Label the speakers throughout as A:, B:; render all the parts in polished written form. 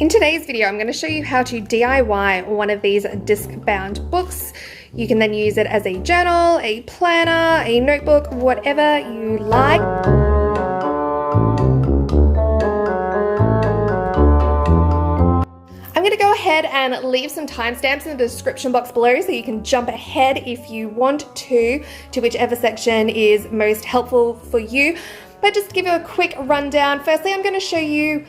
A: In today's video, I'm going to show you how to DIY one of these disc-bound books. You can then use it as a journal, a planner, a notebook, whatever you like. I'm going to go ahead and leave some timestamps in the description box below so you can jump ahead if you want to whichever section is most helpful for you. But just to give you a quick rundown, firstly I'm going to show you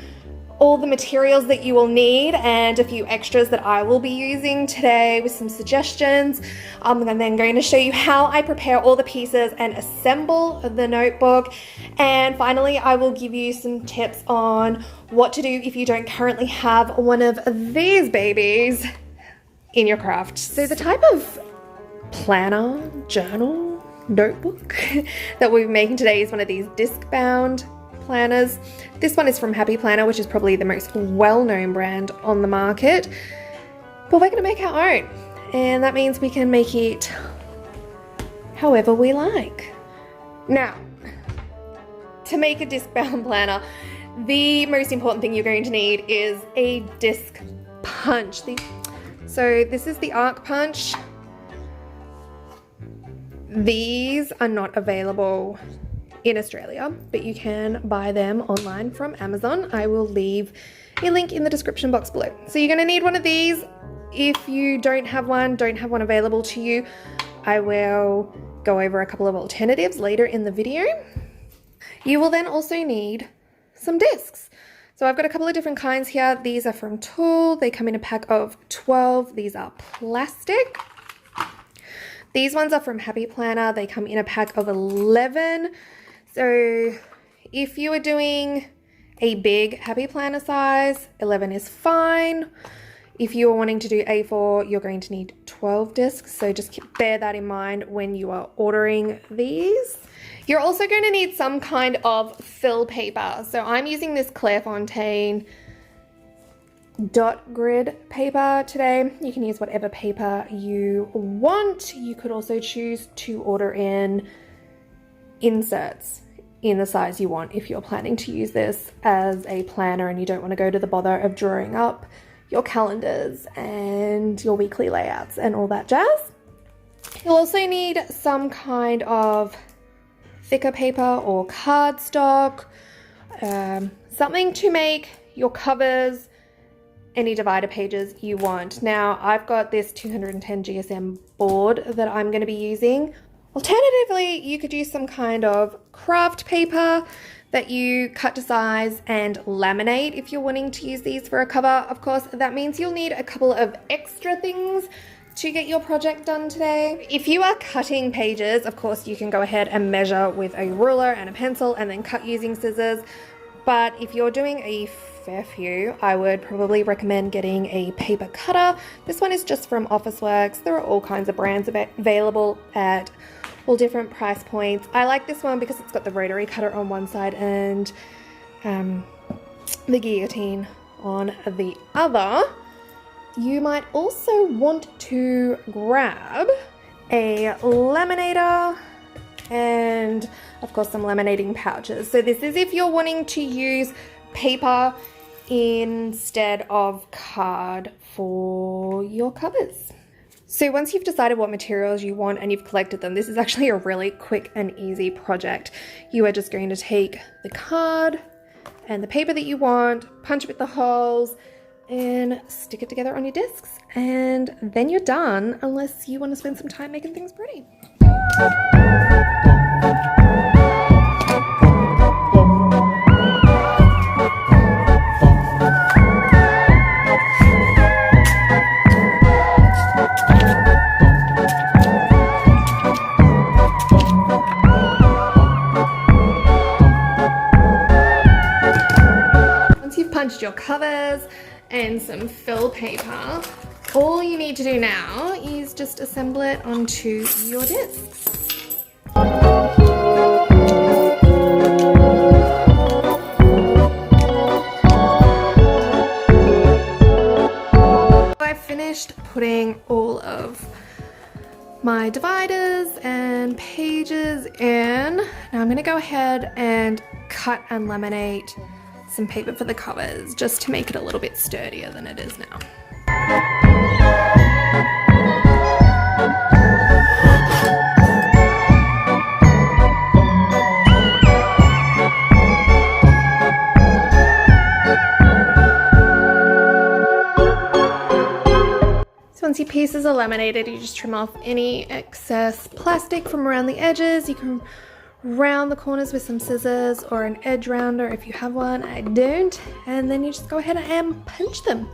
A: all the materials that you will need and a few extras that I will be using today with some suggestions. I'm then going to show you how I prepare all the pieces and assemble the notebook. And finally, I will give you some tips on what to do if you don't currently have one of these babies in your craft. So the type of planner, journal, notebook that we'll be making today is one of these disc-bound planners. This one is from Happy Planner, which is probably the most well-known brand on the market, but we're going to make our own, and that means we can make it however we like. Now, to make a disc-bound planner, the most important thing you're going to need is a disc punch. So this is the Arc Punch. These are not available in Australia, but you can buy them online from Amazon. I will leave a link in the description box below. So you're going to need one of these. If you don't have one available to you, I will go over a couple of alternatives later in the video. You will then also need some discs. So I've got a couple of different kinds here. These are from Tool. They come in a pack of 12. These are plastic. These ones are from Happy Planner. They come in a pack of 11. So if you are doing a big Happy Planner size, 11 is fine. If you are wanting to do A4, you're going to need 12 discs. So just bear that in mind when you are ordering these. You're also going to need some kind of fill paper. So I'm using this Clairefontaine dot grid paper today. You can use whatever paper you want. You could also choose to order in inserts in the size you want if you're planning to use this as a planner and you don't want to go to the bother of drawing up your calendars and your weekly layouts and all that jazz. You'll also need some kind of thicker paper or cardstock, something to make your covers, any divider pages you want. Now I've got this 210 GSM board that I'm going to be using. Alternatively, you could use some kind of craft paper that you cut to size and laminate if you're wanting to use these for a cover. Of course, that means you'll need a couple of extra things to get your project done today. If you are cutting pages, of course, you can go ahead and measure with a ruler and a pencil and then cut using scissors. But if you're doing a fair few, I would probably recommend getting a paper cutter. This one is just from Officeworks. There are all kinds of brands available at all different price points. I like this one because it's got the rotary cutter on one side and the guillotine on the other. You might also want to grab a laminator and of course some laminating pouches. So this is if you're wanting to use paper instead of card for your covers. So once you've decided what materials you want and you've collected them, this is actually a really quick and easy project. You are just going to take the card and the paper that you want, punch with the holes, and stick it together on your discs. And then you're done, unless you want to spend some time making things pretty. Your covers and some fill paper, all you need to do now is just assemble it onto your discs. I've finished putting all of my dividers and pages in. Now I'm going to go ahead and cut and laminate some paper for the covers just to make it a little bit sturdier than it is now. Once your pieces are laminated, you just trim off any excess plastic from around the edges. You can round the corners with some scissors or an edge rounder if you have one. I don't. And then you just go ahead and punch them.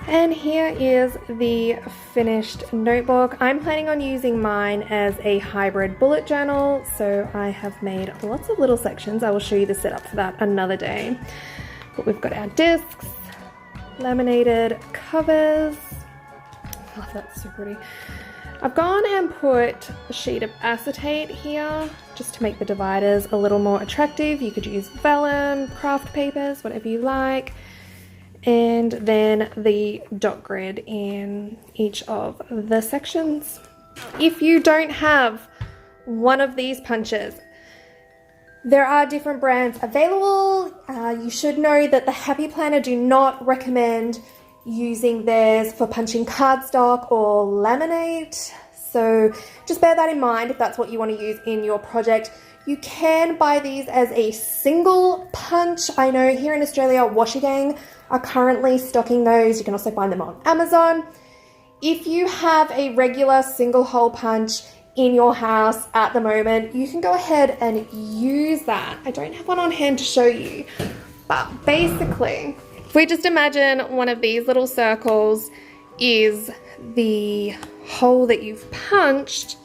A: And here is the finished notebook. I'm planning on using mine as a hybrid bullet journal, so I have made lots of little sections. I will show you the setup for that another day. But we've got our discs, laminated covers. Oh, that's so pretty. I've gone and put a sheet of acetate here just to make the dividers a little more attractive. You could use vellum, craft papers, whatever you like. And then the dot grid in each of the sections. If you don't have one of these punches, there are different brands available. You should know that the Happy Planner do not recommend using theirs for punching cardstock or laminate. So just bear that in mind if that's what you want to use in your project. You can buy these as a single punch. I know here in Australia, Washi Gang are currently stocking those. You can also find them on Amazon. If you have a regular single hole punch in your house at the moment, you can go ahead and use that. I don't have one on hand to show you, but basically, if we just imagine one of these little circles is the hole that you've punched,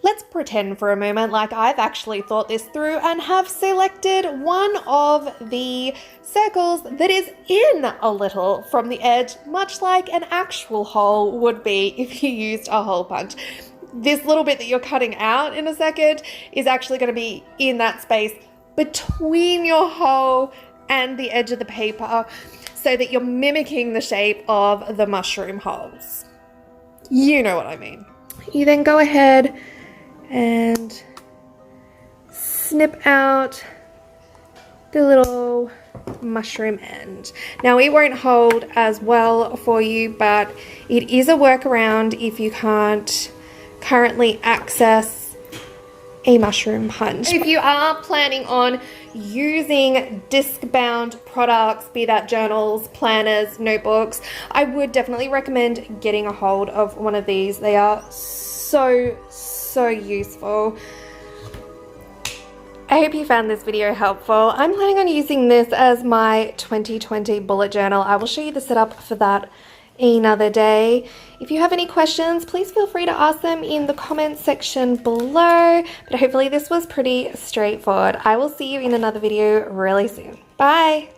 A: let's pretend for a moment like I've actually thought this through and have selected one of the circles that is in a little from the edge, much like an actual hole would be if you used a hole punch. This little bit that you're cutting out in a second is actually going to be in that space between your hole and the edge of the paper so that you're mimicking the shape of the mushroom holes. You know what I mean. You then go ahead and snip out the little mushroom end. Now it won't hold as well for you, but it is a workaround if you can't currently access a mushroom punch. If you are planning on using disc-bound products, be that journals, planners, notebooks, I would definitely recommend getting a hold of one of these. They are so useful. I hope you found this video helpful. I'm planning on using this as my 2020 bullet journal. I will show you the setup for that another day. If you have any questions, please feel free to ask them in the comments section below. But hopefully this was pretty straightforward. I will see you in another video really soon. Bye!